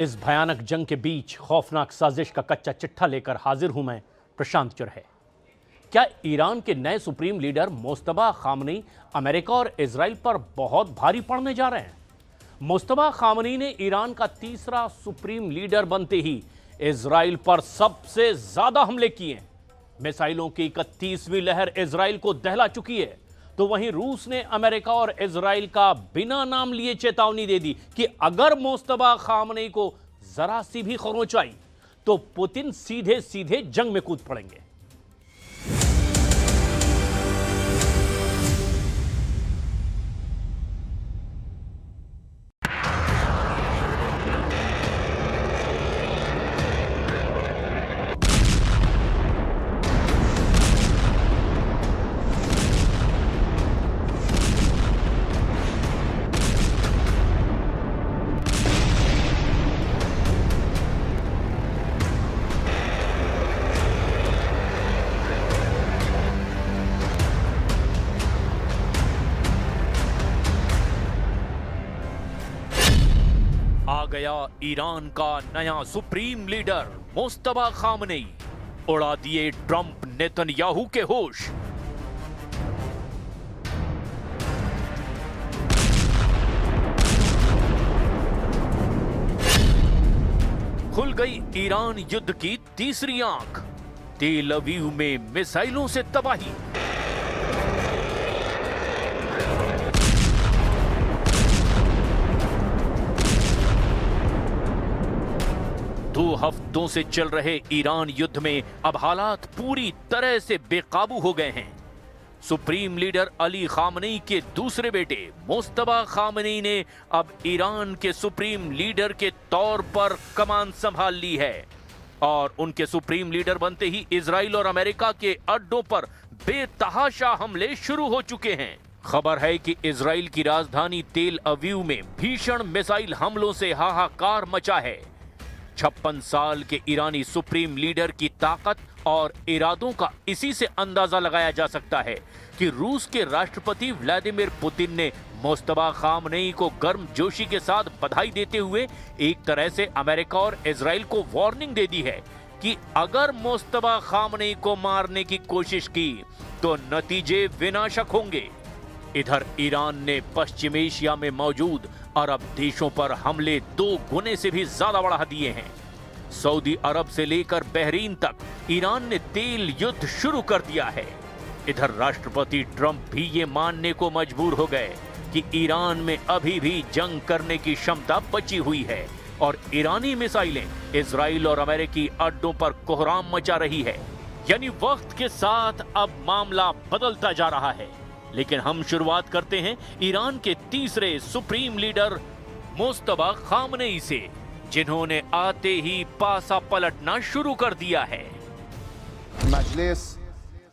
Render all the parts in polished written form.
इस भयानक जंग के बीच खौफनाक साजिश का कच्चा चिट्ठा लेकर हाजिर हूं मैं, प्रशांत चुरहे। क्या ईरान के नए सुप्रीम लीडर मुस्तबा खामनी अमेरिका और इजराइल पर बहुत भारी पड़ने जा रहे हैं? मुस्तबा खामनी ने ईरान का तीसरा सुप्रीम लीडर बनते ही इजराइल पर सबसे ज्यादा हमले किए। मिसाइलों की 31वीं लहर इजराइल को दहला चुकी है, तो वहीं रूस ने अमेरिका और इजराइल का बिना नाम लिए चेतावनी दे दी कि अगर मुस्तबा खामनी को जरा सी भी खरोंच आई तो पुतिन सीधे सीधे जंग में कूद पड़ेंगे। आ गया ईरान का नया सुप्रीम लीडर मुस्तबा खामनी। उड़ा दिए ट्रंप नेतन्याहू के होश। खुल गई ईरान युद्ध की तीसरी आंख। तेल अवीव में मिसाइलों से तबाही। दो हफ्तों से चल रहे ईरान युद्ध में अब हालात पूरी तरह से बेकाबू हो गए हैं। सुप्रीम लीडर अली खामनी के दूसरे बेटे मुस्तबा खामनी ने अब ईरान के सुप्रीम लीडर के तौर पर कमान संभाल ली है और उनके सुप्रीम लीडर बनते ही इजराइल और अमेरिका के अड्डों पर बेतहाशा हमले शुरू हो चुके हैं। खबर है कि इजराइल की राजधानी तेल अवीव में भीषण मिसाइल हमलों से हाहाकार मचा है। 56 साल के ईरानी सुप्रीम लीडर की ताकत और इरादों का इसी से अंदाजा लगाया जा सकता है कि रूस के राष्ट्रपति व्लादिमीर पुतिन ने मुस्तबा खामनेई को गर्मजोशी के साथ बधाई देते हुए एक तरह से अमेरिका और इजराइल को वार्निंग दे दी है कि अगर मुस्तबा खामनेई को मारने की कोशिश की तो नतीजे विनाशक होंगे। इधर ईरान ने पश्चिम एशिया में मौजूद अरब देशों पर हमले 2 गुने से भी ज्यादा बढ़ा दिए हैं। सऊदी अरब से लेकर बहरीन तक ईरान ने तेल युद्ध शुरू कर दिया है। इधर राष्ट्रपति ट्रंप भी ये मानने को मजबूर हो गए कि ईरान में अभी भी जंग करने की क्षमता बची हुई है और ईरानी मिसाइलें इजराइल और अमेरिकी अड्डों पर कोहराम मचा रही है। यानी वक्त के साथ अब मामला बदलता जा रहा है। लेकिन हम शुरुआत करते हैं ईरान के तीसरे सुप्रीम लीडर मुस्तबा खामनेई से, जिन्होंने आते ही पासा पलटना शुरू कर दिया है। मजलिस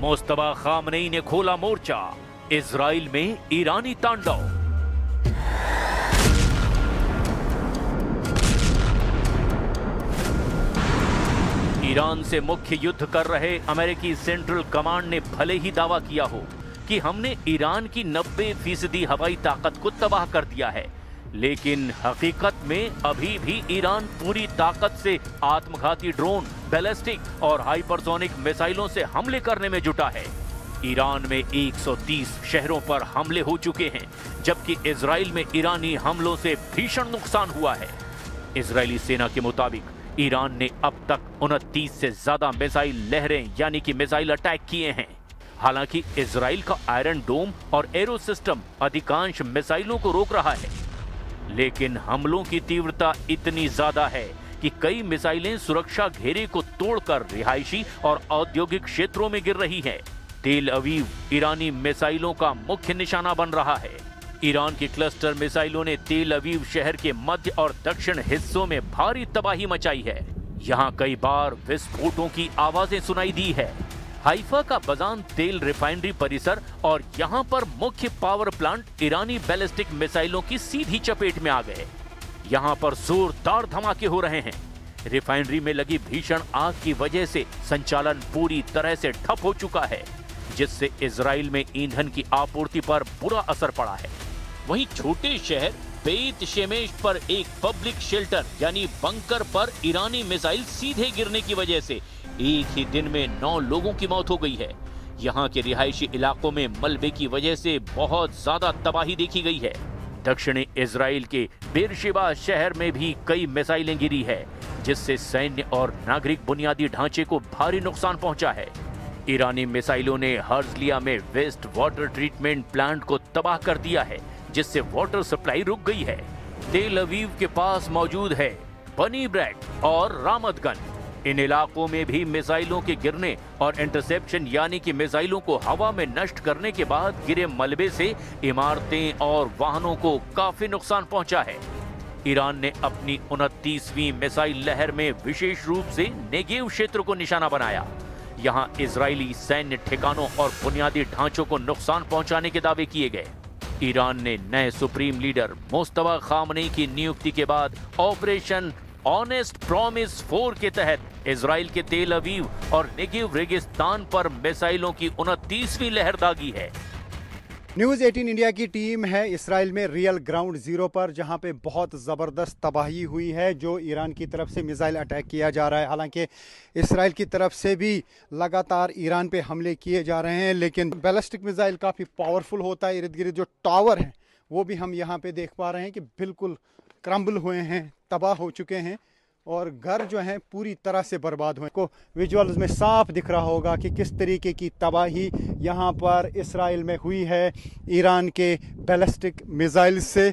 मुस्तबा खामनेई ने खोला मोर्चा, इजराइल में ईरानी तांडव। ईरान से मुख्य युद्ध कर रहे अमेरिकी सेंट्रल कमांड ने भले ही दावा किया हो कि हमने ईरान की 90% हवाई ताकत को तबाह कर दिया है, लेकिन हकीकत में अभी भी ईरान पूरी ताकत से आत्मघाती ड्रोन, बैलिस्टिक और हाइपरसोनिक मिसाइलों से हमले करने में जुटा है। ईरान में 130 शहरों पर हमले हो चुके हैं, जबकि इजराइल में ईरानी हमलों से भीषण नुकसान हुआ है। इजरायली सेना के मुताबिक ईरान ने अब तक 29 से ज्यादा मिसाइल लहरें यानी कि मिसाइल अटैक किए हैं। हालांकि इजराइल का आयरन डोम और एरो सिस्टम अधिकांश मिसाइलों को रोक रहा है, लेकिन हमलों की तीव्रता इतनी ज्यादा है कि कई मिसाइलें सुरक्षा घेरे को तोड़कर रिहायशी और औद्योगिक क्षेत्रों में गिर रही हैं। तेल अवीव ईरानी मिसाइलों का मुख्य निशाना बन रहा है। ईरान की क्लस्टर मिसाइलों ने तेल अवीव शहर के मध्य और दक्षिण हिस्सों में भारी तबाही मचाई है। यहाँ कई बार विस्फोटों की आवाजें सुनाई दी है। हाइफा का बजान तेल रिफाइनरी परिसर और यहाँ पर मुख्य पावर प्लांट ईरानी बैलिस्टिक मिसाइलों की सीधी चपेट में आ गए। यहाँ पर जोरदार धमाके हो रहे हैं। रिफाइनरी में लगी भीषण आग की वजह से संचालन पूरी तरह से ठप हो चुका है, जिससे इजराइल में ईंधन की आपूर्ति पर बुरा असर पड़ा है। वहीं छोटे शहर बेत शेमेश पर एक पब्लिक शेल्टर यानी बंकर पर ईरानी मिसाइल सीधे गिरने की वजह से एक ही दिन में 9 लोगों की मौत हो गई है। यहाँ के रिहायशी इलाकों में मलबे की वजह से बहुत ज्यादा तबाही देखी गई है। दक्षिणी इजराइल के बेरशेबा शहर में भी कई मिसाइलें गिरी है, जिससे सैन्य और नागरिक बुनियादी ढांचे को भारी नुकसान पहुंचा है। ईरानी मिसाइलों ने हर्जलिया में वेस्ट वाटर ट्रीटमेंट प्लांट को तबाह कर दिया है, जिससे वाटर सप्लाई रुक गई है। तेल अवीव के पास मौजूद है बनी ब्रैक और रामत गन। इन इलाकों में भी मिसाइलों के गिरने और इंटरसेप्शन यानी कि मिसाइलों को हवा में नष्ट करने के बाद गिरे मलबे से इमारतें और वाहनों को काफी नुकसान पहुंचा है। ईरान ने अपनी 29वीं मिसाइल लहर में विशेष रूप से नेगेव क्षेत्र को निशाना बनाया। यहां इजरायली सैन्य ठिकानों और बुनियादी ढांचों को नुकसान पहुंचाने के दावे किए गए। ईरान ने नए सुप्रीम लीडर मुस्तफा खामनेई की नियुक्ति के बाद ऑपरेशन ऑनेस्ट प्रॉमिस 4 के तहत इजराइल के तेल अवीव और नेगेव रेगिस्तान पर मिसाइलों की 29वीं लहर दागी है। न्यूज़ 18 इंडिया की टीम है इसराइल में रियल ग्राउंड जीरो पर, जहां पे बहुत ज़बरदस्त तबाही हुई है जो ईरान की तरफ से मिसाइल अटैक किया जा रहा है। हालांकि इसराइल की तरफ से भी लगातार ईरान पे हमले किए जा रहे हैं, लेकिन बैलिस्टिक मिसाइल काफ़ी पावरफुल होता है। इर्द गिर्द जो टावर हैं वो भी हम यहाँ पे देख पा रहे हैं कि बिल्कुल क्रम्बल हुए हैं, तबाह हो चुके हैं और घर जो हैं पूरी तरह से बर्बाद हुए। को विजुअल्स में साफ दिख रहा होगा कि किस तरीके की तबाही यहाँ पर इसराइल में हुई है ईरान के बैलिस्टिक मिसाइल से।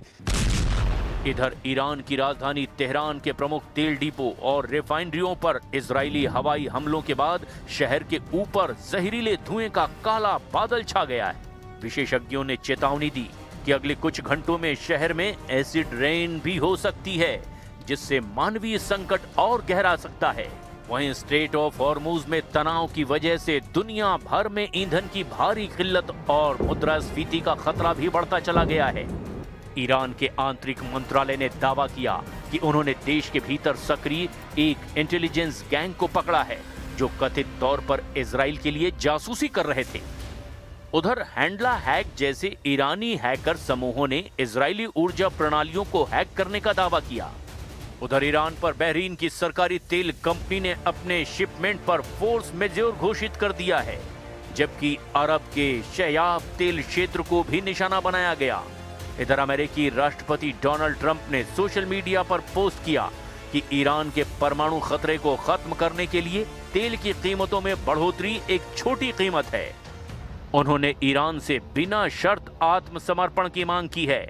इधर ईरान की राजधानी तेहरान के प्रमुख तेल डिपो और रिफाइनरियों पर इजरायली हवाई हमलों के बाद शहर के ऊपर जहरीले धुएं का काला बादल छा गया है। विशेषज्ञों ने चेतावनी दी कि अगले कुछ घंटों में शहर में एसिड रेन भी हो सकती है, जिससे मानवीय संकट और गहरा सकता है। वहीं स्ट्रेट ऑफ हॉर्मुज में तनाव की वजह से दुनिया भर में ईंधन की भारी किल्लत और मुद्रास्फीति का खतरा भी बढ़ता चला गया है। ईरान के आंतरिक मंत्रालय ने दावा किया कि उन्होंने देश के भीतर सक्रिय एक इंटेलिजेंस गैंग को पकड़ा है, जो कथित तौर पर इजराइल के लिए जासूसी कर रहे थे। उधर हैंडला हैक जैसे ईरानी हैकर समूहों ने इजरायली ऊर्जा प्रणालियों को हैक करने का दावा किया। उधर ईरान पर बहरीन की सरकारी तेल कंपनी ने अपने शिपमेंट पर फोर्स मेजोर घोषित कर दिया है, जबकि अरब के शयाब तेल क्षेत्र को भी निशाना बनाया गया। इधर अमेरिकी राष्ट्रपति डोनाल्ड ट्रंप ने सोशल मीडिया पर पोस्ट किया कि ईरान के परमाणु खतरे को खत्म करने के लिए तेल की कीमतों में बढ़ोतरी एक छोटी कीमत है। उन्होंने ईरान से बिना शर्त आत्मसमर्पण की मांग की है।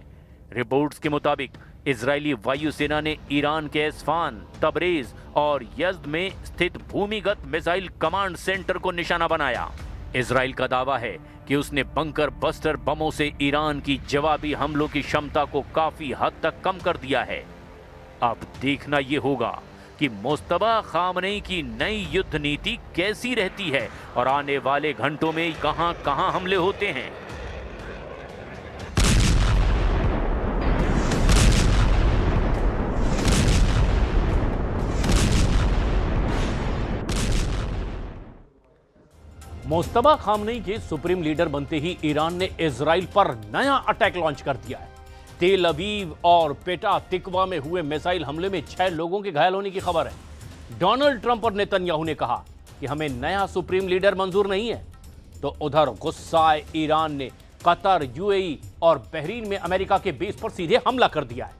रिपोर्ट्स के मुताबिक इजरायली वायुसेना ने ईरान के एस्फान, तबरेज और यज़्द में स्थित भूमिगत मिसाइल कमांड सेंटर को निशाना बनाया। इजराइल का दावा है कि उसने बंकर बस्टर बमों से ईरान की जवाबी हमलों की क्षमता को काफी हद तक कम कर दिया है। अब देखना यह होगा कि मुस्तफा खामनेई की नई युद्ध नीति कैसी रहती है और आने वाले घंटों में कहां-कहां हमले होते हैं। मुस्तफा खामनेई के सुप्रीम लीडर बनते ही ईरान ने इजराइल पर नया अटैक लॉन्च कर दिया है। तेल अवीव और पेटा तिकवा में हुए मिसाइल हमले में 6 लोगों के घायल होने की खबर है। डोनाल्ड ट्रंप और नेतन्याहू ने कहा कि हमें नया सुप्रीम लीडर मंजूर नहीं है, तो उधर गुस्साए ईरान ने कतर, यूएई और बहरीन में अमेरिका के बेस पर सीधे हमला कर दिया है।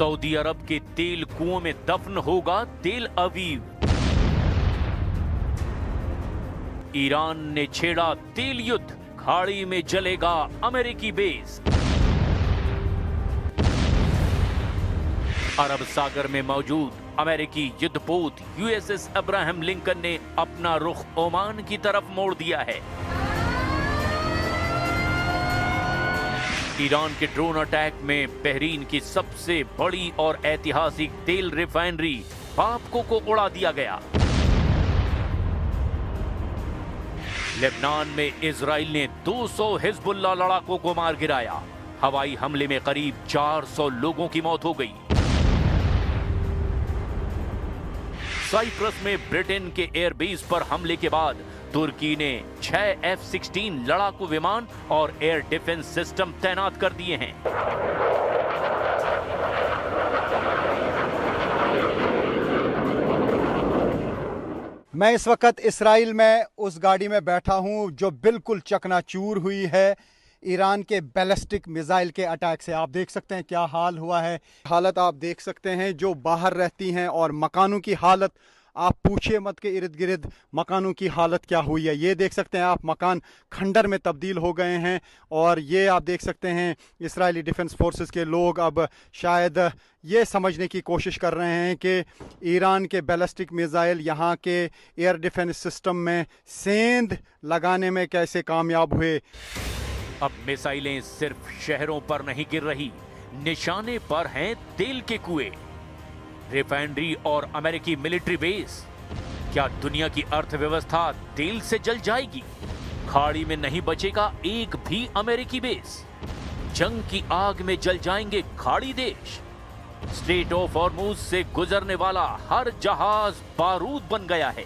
सऊदी अरब के तेल कुओं में दफन होगा तेल अवीव। ईरान ने छेड़ा तेल युद्ध, खाड़ी में जलेगा अमेरिकी बेस। अरब सागर में मौजूद अमेरिकी युद्धपोत यूएसएस अब्राहम लिंकन ने अपना रुख ओमान की तरफ मोड़ दिया है। ईरान के ड्रोन अटैक में बहरीन की सबसे बड़ी और ऐतिहासिक तेल रिफाइनरी पापको को उड़ा दिया गया। लेबनान में इजराइल ने 200 हिजबुल्लाह लड़ाकों को मार गिराया। हवाई हमले में करीब 400 लोगों की मौत हो गई। साइप्रस में ब्रिटेन के एयरबेस पर हमले के बाद तुर्की ने 6 F-16 लड़ाकू विमान और एयर डिफेंस सिस्टम तैनात कर दिए हैं। मैं इस वक्त इसराइल में उस गाड़ी में बैठा हूं जो बिल्कुल चकनाचूर हुई है ईरान के बैलिस्टिक मिसाइल के अटैक से। आप देख सकते हैं क्या हाल हुआ है। हालत आप देख सकते हैं जो बाहर रहती हैं, और मकानों की हालत आप पूछिए मत के इर्द गिर्द मकानों की हालत क्या हुई है। ये देख सकते हैं आप, मकान खंडर में तब्दील हो गए हैं। और ये आप देख सकते हैं इजरायली डिफेंस फोर्सेस के लोग अब शायद ये समझने की कोशिश कर रहे हैं कि ईरान के बैलिस्टिक मिसाइल यहाँ के एयर डिफेंस सिस्टम में सेंध लगाने में कैसे कामयाब हुए। अब मिसाइलें सिर्फ शहरों पर नहीं गिर रही, निशाने पर हैं तेल के कुएं, रिफाइनरी और अमेरिकी मिलिट्री बेस। क्या दुनिया की अर्थव्यवस्था तेल से जल जाएगी? खाड़ी में नहीं बचेगा एक भी अमेरिकी बेस। जंग की आग में जल जाएंगे खाड़ी देश। स्ट्रेट ऑफ हॉर्मुज से गुजरने वाला हर जहाज बारूद बन गया है।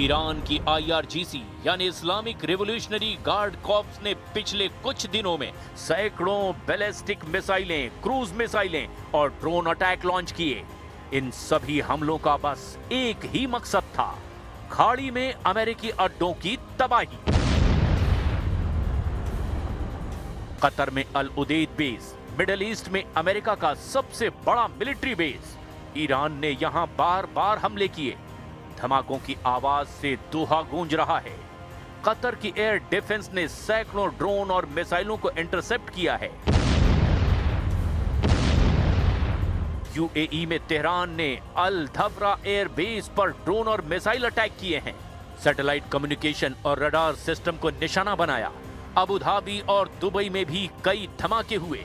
ईरान की IRGC यानी इस्लामिक रिवॉल्यूशनरी गार्ड कॉर्प्स ने पिछले कुछ दिनों में सैकड़ों बैलिस्टिक मिसाइलें, क्रूज मिसाइलें और ड्रोन अटैक लॉन्च किए। इन सभी हमलों का बस एक ही मकसद था, खाड़ी में अमेरिकी अड्डों की तबाही। कतर में अल उदैद बेस, मिडिल ईस्ट में अमेरिका का सबसे बड़ा मिलिट्री बेस। ईरान ने यहां बार बार हमले किए। धमाकों की आवाज से दोहा गूंज रहा है। कतर की एयर डिफेंस ने सैकड़ों ड्रोन और मिसाइलों को इंटरसेप्ट किया है। UAE में तेहरान ने अल धवरा एयर बेस पर ड्रोन और मिसाइल अटैक किए हैं। सैटेलाइट कम्युनिकेशन और रडार सिस्टम को निशाना बनाया। अबू धाबी और दुबई में भी कई धमाके हुए।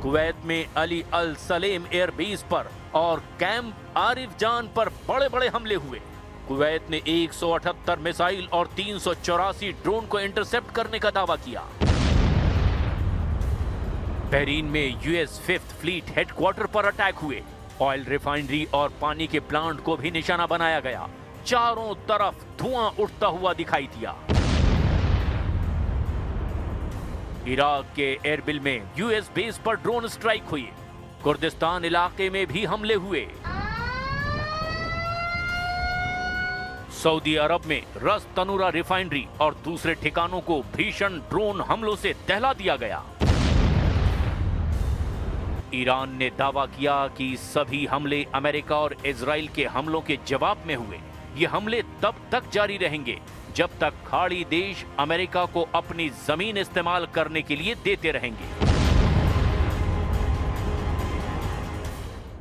कुवैत में अली अल सलेम एयरबेस पर और कैंप आरिफ जान पर बड़े बड़े हमले हुए। कुवैत ने 178 मिसाइल और 384 ड्रोन को इंटरसेप्ट करने का दावा किया। बहरीन में US 5th फ्लीट हेडक्वार्टर पर अटैक हुए। ऑयल रिफाइनरी और पानी के प्लांट को भी निशाना बनाया गया। चारों तरफ धुआं उठता हुआ दिखाई दिया। इराक के एरबिल में US बेस पर ड्रोन स्ट्राइक हुई। कुर्दिस्तान इलाके में भी हमले हुए। सऊदी अरब में रस तनूरा रिफाइनरी और दूसरे ठिकानों को भीषण ड्रोन हमलों से दहला दिया गया। ईरान ने दावा किया कि सभी हमले अमेरिका और इजराइल के हमलों के जवाब में हुए। ये हमले तब तक जारी रहेंगे जब तक खाड़ी देश अमेरिका को अपनी जमीन इस्तेमाल करने के लिए देते रहेंगे।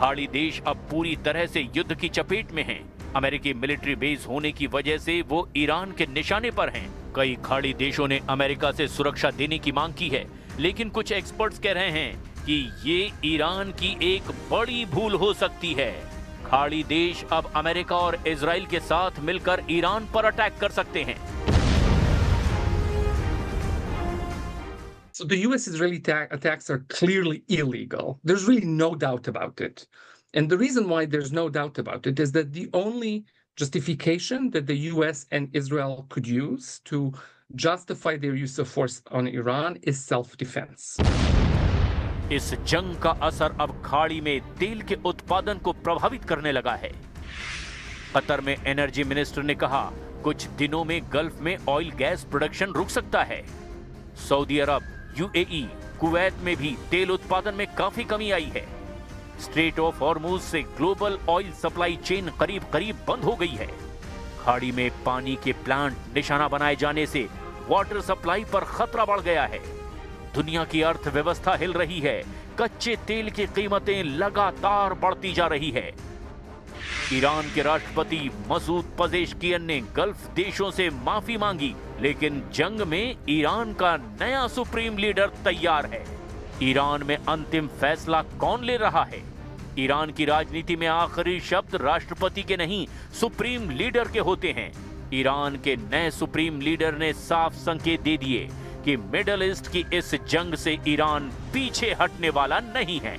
खाड़ी देश अब पूरी तरह से युद्ध की चपेट में हैं। अमेरिकी मिलिट्री बेस होने की वजह से वो ईरान के निशाने पर हैं। कई खाड़ी देशों ने अमेरिका से सुरक्षा देने की मांग की है, लेकिन कुछ एक्सपर्ट्स कह रहे हैं कि ये ईरान की एक बड़ी भूल हो सकती है। खाड़ी देश अब अमेरिका और इजराइल के साथ मिलकर ईरान पर अटैक कर सकते हैं। So the US-Israeli attacks are clearly illegal. There's really no doubt about it. And the reason why there's no doubt about it is that the only justification that the US and Israel could use to justify their use of force on Iran is self-defense. इस जंग का असर अब खाड़ी में तेल के उत्पादन को प्रभावित करने लगा है। कतर में एनर्जी मिनिस्टर ने कहा कुछ दिनों में गल्फ में ऑयल गैस प्रोडक्शन रुक सकता है। सऊदी अरब, यूएई, कुवैत में भी तेल उत्पादन में काफी कमी आई है। स्ट्रेट ऑफ हॉर्मुज से ग्लोबल ऑयल सप्लाई चेन करीब करीब बंद हो गई है। खाड़ी में पानी के प्लांट निशाना बनाए जाने से वाटर सप्लाई पर खतरा बढ़ गया है। दुनिया की अर्थव्यवस्था हिल रही है। कच्चे तेल की कीमतें लगातार बढ़ती जा रही है। ईरान के राष्ट्रपति मसूद पजेश्कियन ने गल्फ देशों से माफी मांगी, लेकिन जंग में ईरान का नया सुप्रीम लीडर तैयार है। ईरान में अंतिम फैसला कौन ले रहा है? ईरान की राजनीति में आखिरी शब्द राष्ट्रपति के नहीं, सुप्रीम लीडर के होते हैं। ईरान के नए सुप्रीम लीडर ने साफ संकेत दे दिए कि मिडल ईस्ट की इस जंग से ईरान पीछे हटने वाला नहीं है।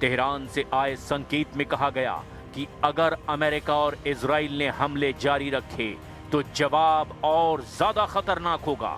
तेहरान से आए संकेत में कहा गया कि अगर अमेरिका और इजराइल ने हमले जारी रखे तो जवाब और ज्यादा खतरनाक होगा।